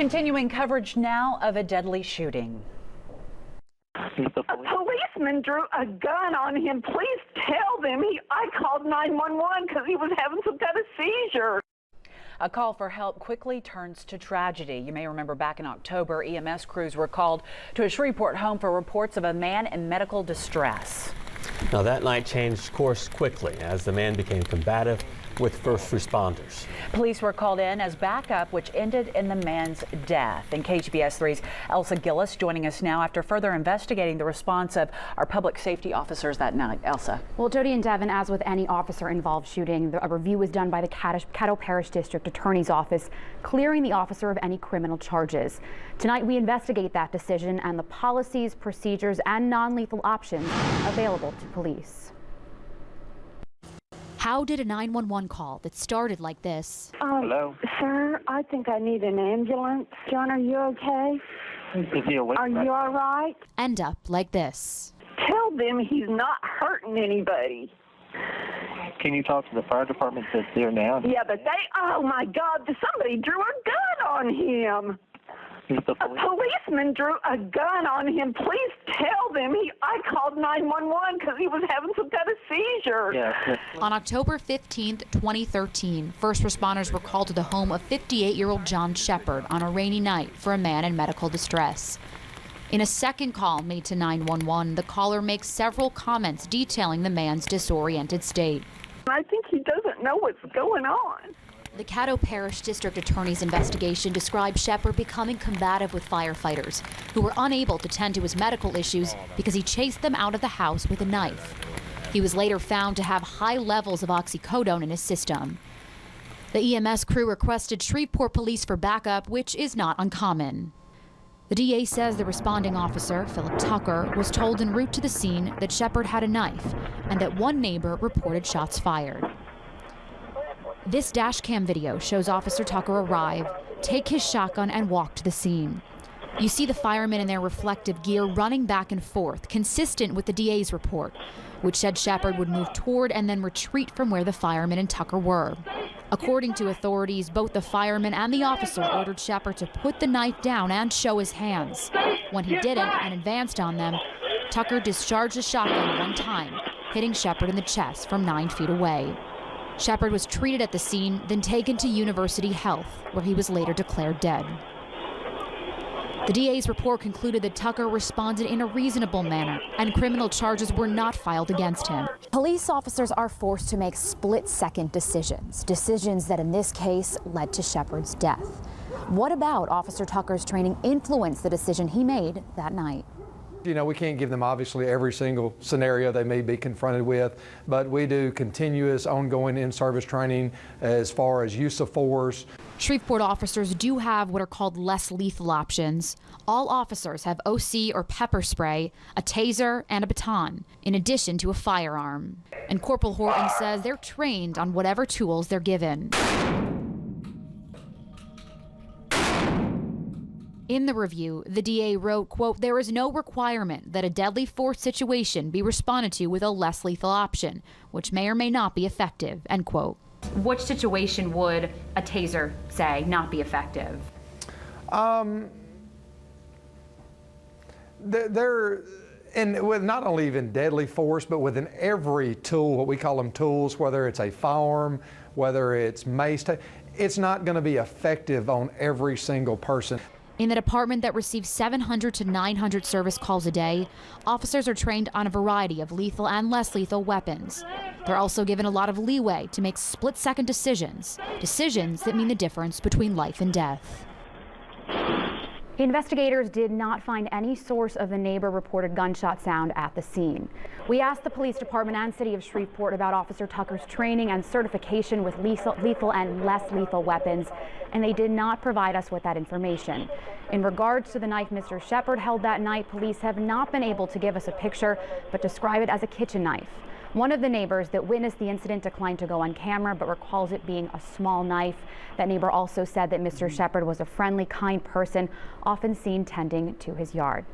Continuing coverage now of a deadly shooting. A policeman drew a gun on him. Please tell them I called 911 because he was having some kind of seizure. A call for help quickly turns to tragedy. You may remember back in October, EMS crews were called to a Shreveport home for reports of a man in medical distress. Now that night changed course quickly as the man became combative with first responders. Police were called in as backup, which ended in the man's death. And KTBS 3's Elsa Gillis joining us now after further investigating the response of our public safety officers that night. Elsa. Well, Jody and Devin, as with any officer-involved shooting, a review was done by the Caddo Parish District Attorney's Office, clearing the officer of any criminal charges. Tonight, we investigate that decision and the policies, procedures, and non-lethal options available to police. How did a 911 call that started like this? Hello? Sir, I think I need an ambulance. John, are you okay? Is he awake? Are you all right? End up like this? Tell them he's not hurting anybody. Can you talk to the fire department that's there now? Yeah, but oh my God, somebody drew a gun on him. A policeman drew a gun on him. Please tell them I called 911 because he was having some kind of seizure. Yeah. On October 15th, 2013, first responders were called to the home of 58-year-old John Shepard on a rainy night for a man in medical distress. In a second call made to 911, the caller makes several comments detailing the man's disoriented state. I think he doesn't know what's going on. The Caddo Parish District Attorney's investigation described Shepard becoming combative with firefighters who were unable to tend to his medical issues because he chased them out of the house with a knife. He was later found to have high levels of oxycodone in his system. The EMS crew requested Shreveport police for backup, which is not uncommon. The DA says the responding officer, Philip Tucker, was told en route to the scene that Shepard had a knife and that one neighbor reported shots fired. This dash cam video shows Officer Tucker arrive, take his shotgun, and walk to the scene. You see the firemen in their reflective gear running back and forth, consistent with the DA's report, which said Shepard would move toward and then retreat from where the firemen and Tucker were. According to authorities, both the fireman and the officer ordered Shepard to put the knife down and show his hands. When he didn't and advanced on them, Tucker discharged the shotgun one time, hitting Shepard in the chest from 9 feet away. Shepard was treated at the scene, then taken to University Health, where he was later declared dead. The DA's report concluded that Tucker responded in a reasonable manner, and criminal charges were not filed against him. Police officers are forced to make split-second decisions that in this case led to Shepard's death. What about Officer Tucker's training influenced the decision he made that night? You know, we can't give them obviously every single scenario they may be confronted with, but we do continuous ongoing in-service training as far as use of force. Shreveport officers do have what are called less lethal options. All officers have OC or pepper spray, a taser, and a baton, in addition to a firearm. And Corporal Horton says they're trained on whatever tools they're given. In the review, the DA wrote, quote, "There is no requirement that a deadly force situation be responded to with a less lethal option, which may or may not be effective," end quote. Which situation would a taser, say, not be effective? And with not only even deadly force, but within every tool, what we call them tools, whether it's a firearm, whether it's mace, it's not going to be effective on every single person. In the department that receives 700 to 900 service calls a day, officers are trained on a variety of lethal and less lethal weapons. They're also given a lot of leeway to make split-second decisions that mean the difference between life and death. Investigators did not find any source of the neighbor-reported gunshot sound at the scene. We asked the police department and city of Shreveport about Officer Tucker's training and certification with lethal and less lethal weapons, and they did not provide us with that information. In regards to the knife Mr. Shepard held that night, police have not been able to give us a picture, but describe it as a kitchen knife. One of the neighbors that witnessed the incident declined to go on camera, but recalls it being a small knife. That neighbor also said that Mr. Shepard was a friendly, kind person, often seen tending to his yard.